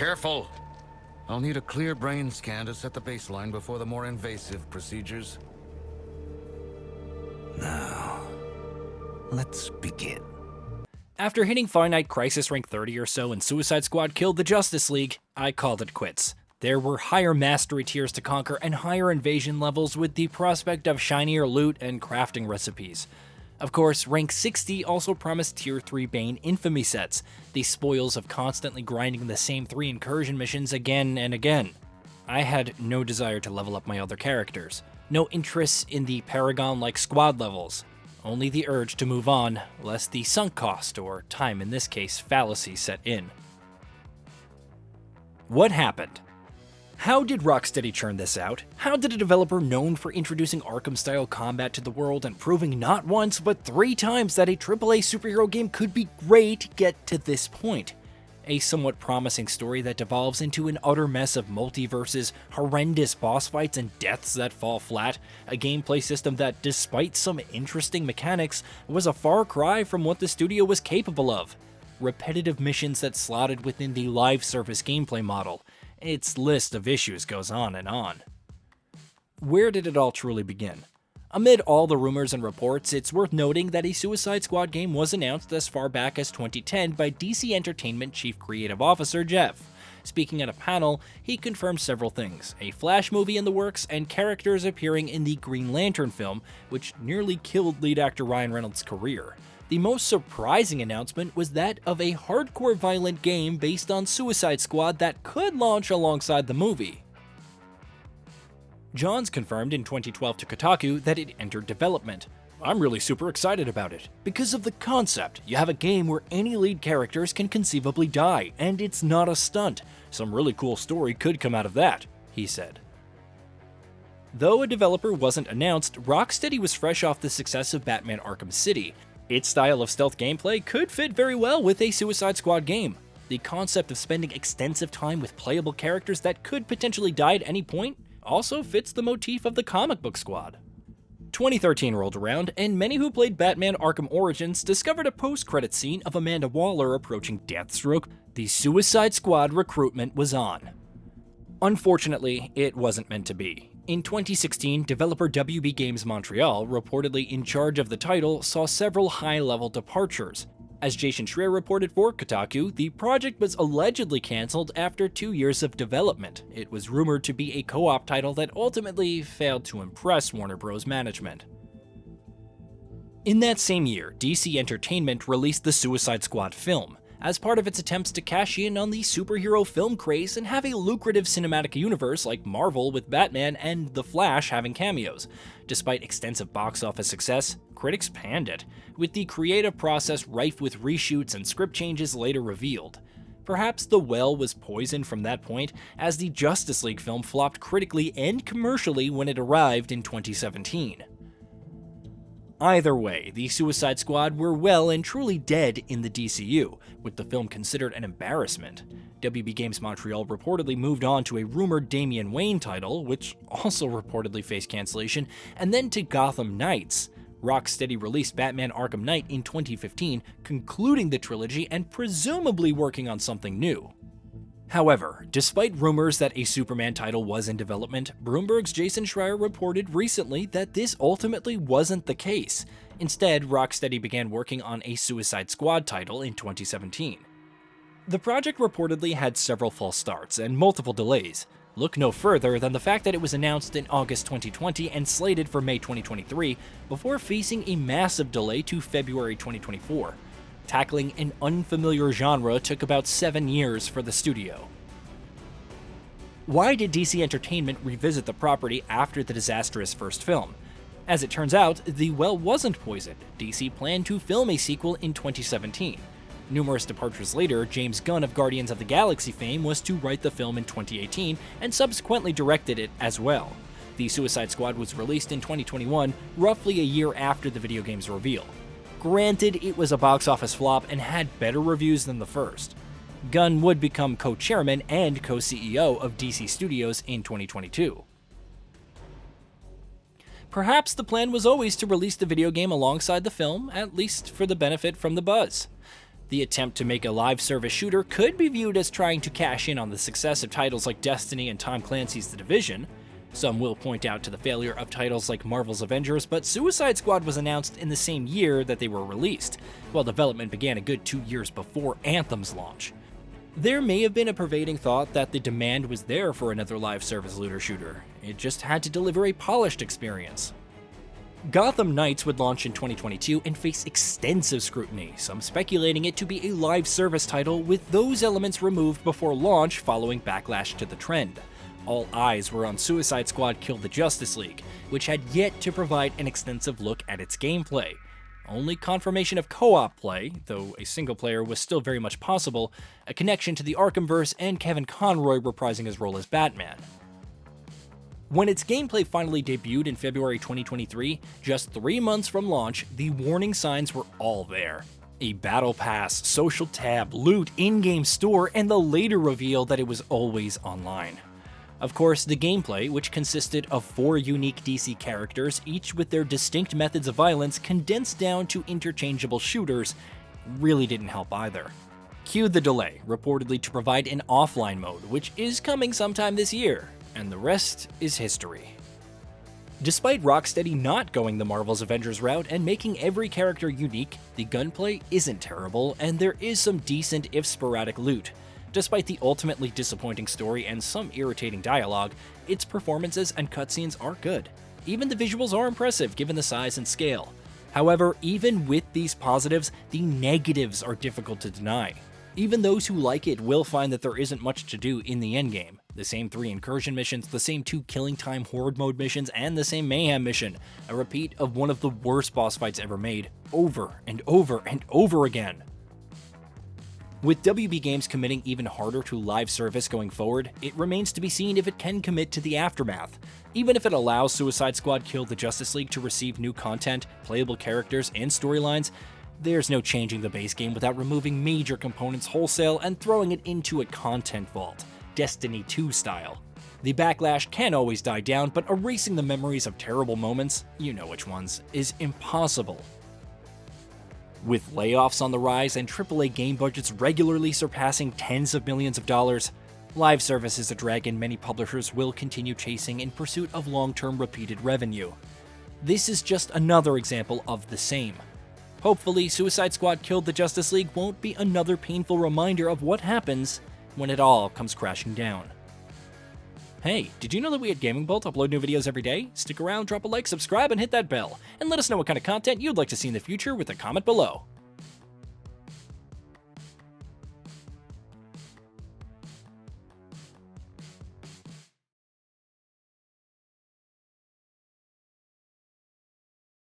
Careful! I'll need a clear brain scan to set the baseline before the more invasive procedures. Now, let's begin. After hitting finite crisis rank 30 or so and Suicide Squad killed the Justice League, I called it quits. There were higher mastery tiers to conquer and higher invasion levels with the prospect of shinier loot and crafting recipes. Of course, rank 60 also promised tier 3 Bane infamy sets, the spoils of constantly grinding the same 3 incursion missions again and again. I had no desire to level up my other characters, no interest in the Paragon-like squad levels, only the urge to move on, lest the sunk cost, or time in this case fallacy, set in. What happened? How did Rocksteady churn this out? How did a developer known for introducing Arkham-style combat to the world and proving not once but 3 times that a AAA superhero game could be great get to this point? A somewhat promising story that devolves into an utter mess of multiverses, horrendous boss fights, and deaths that fall flat, a gameplay system that, despite some interesting mechanics, was a far cry from what the studio was capable of. Repetitive missions that slotted within the live service gameplay model. Its list of issues goes on and on. Where did it all truly begin? Amid all the rumors and reports, it's worth noting that a Suicide Squad game was announced as far back as 2010 by DC Entertainment Chief Creative Officer Jeff. Speaking at a panel, he confirmed several things: a Flash movie in the works and characters appearing in the Green Lantern film, which nearly killed lead actor Ryan Reynolds' career. The most surprising announcement was that of a hardcore violent game based on Suicide Squad that could launch alongside the movie. Johns confirmed in 2012 to Kotaku that it entered development. "I'm really super excited about it. Because of the concept, you have a game where any lead characters can conceivably die, and it's not a stunt. Some really cool story could come out of that," he said. Though a developer wasn't announced, Rocksteady was fresh off the success of Batman Arkham City. Its style of stealth gameplay could fit very well with a Suicide Squad game. The concept of spending extensive time with playable characters that could potentially die at any point also fits the motif of the comic book squad. 2013 rolled around, and many who played Batman Arkham Origins discovered a post-credit scene of Amanda Waller approaching Deathstroke. The Suicide Squad recruitment was on. Unfortunately, it wasn't meant to be. In 2016, developer WB Games Montreal, reportedly in charge of the title, saw several high-level departures. As Jason Schreier reported for Kotaku, the project was allegedly cancelled after 2 years of development. It was rumored to be a co-op title that ultimately failed to impress Warner Bros. Management. In that same year, DC Entertainment released the Suicide Squad film, as part of its attempts to cash in on the superhero film craze and have a lucrative cinematic universe like Marvel with Batman and The Flash having cameos. Despite extensive box office success, critics panned it, with the creative process rife with reshoots and script changes later revealed. Perhaps the well was poisoned from that point, as the Justice League film flopped critically and commercially when it arrived in 2017. Either way, the Suicide Squad were well and truly dead in the DCU, with the film considered an embarrassment. WB Games Montreal reportedly moved on to a rumored Damian Wayne title, which also reportedly faced cancellation, and then to Gotham Knights. Rocksteady released Batman Arkham Knight in 2015, concluding the trilogy and presumably working on something new. However, despite rumors that a Superman title was in development, Bloomberg's Jason Schreier reported recently that this ultimately wasn't the case. Instead, Rocksteady began working on a Suicide Squad title in 2017. The project reportedly had several false starts and multiple delays. Look no further than the fact that it was announced in August 2020 and slated for May 2023, before facing a massive delay to February 2024. Tackling an unfamiliar genre took about 7 years for the studio. Why did DC Entertainment revisit the property after the disastrous first film? As it turns out, the well wasn't poisoned. DC planned to film a sequel in 2017. Numerous departures later, James Gunn of Guardians of the Galaxy fame was to write the film in 2018 and subsequently directed it as well. The Suicide Squad was released in 2021, roughly a year after the video game's reveal. Granted, it was a box office flop and had better reviews than the first. Gunn would become co-chairman and co-CEO of DC Studios in 2022. Perhaps the plan was always to release the video game alongside the film, at least for the benefit from the buzz. The attempt to make a live service shooter could be viewed as trying to cash in on the success of titles like Destiny and Tom Clancy's The Division. Some will point out to the failure of titles like Marvel's Avengers, but Suicide Squad was announced in the same year that they were released, while development began a good 2 years before Anthem's launch. There may have been a pervading thought that the demand was there for another live service looter shooter. It just had to deliver a polished experience. Gotham Knights would launch in 2022 and face extensive scrutiny, some speculating it to be a live service title with those elements removed before launch following backlash to the trend. All eyes were on Suicide Squad Kill the Justice League, which had yet to provide an extensive look at its gameplay. Only confirmation of co-op play, though a single player was still very much possible, a connection to the Arkhamverse, and Kevin Conroy reprising his role as Batman. When its gameplay finally debuted in February 2023, just 3 months from launch, the warning signs were all there. A battle pass, social tab, loot, in-game store, and the later reveal that it was always online. Of course, the gameplay, which consisted of 4 unique DC characters, each with their distinct methods of violence condensed down to interchangeable shooters, really didn't help either. Cue the delay, reportedly to provide an offline mode, which is coming sometime this year, and the rest is history. Despite Rocksteady not going the Marvel's Avengers route and making every character unique, the gunplay isn't terrible, and there is some decent if sporadic loot. Despite the ultimately disappointing story and some irritating dialogue, its performances and cutscenes are good. Even the visuals are impressive given the size and scale. However, even with these positives, the negatives are difficult to deny. Even those who like it will find that there isn't much to do in the endgame. The same 3 incursion missions, the same 2 killing time horde mode missions, and the same mayhem mission. A repeat of one of the worst boss fights ever made, over and over and over again. With WB Games committing even harder to live service going forward, it remains to be seen if it can commit to the aftermath. Even if it allows Suicide Squad Kill the Justice League to receive new content, playable characters, and storylines, there's no changing the base game without removing major components wholesale and throwing it into a content vault, Destiny 2 style. The backlash can always die down, but erasing the memories of terrible moments, you know which ones, is impossible. With layoffs on the rise and AAA game budgets regularly surpassing tens of millions of dollars, live service is a dragon many publishers will continue chasing in pursuit of long-term repeated revenue. This is just another example of the same. Hopefully, Suicide Squad Kill the Justice League won't be another painful reminder of what happens when it all comes crashing down. Hey, did you know that we at GamingBolt upload new videos every day? Stick around, drop a like, subscribe, and hit that bell. And let us know what kind of content you'd like to see in the future with a comment below.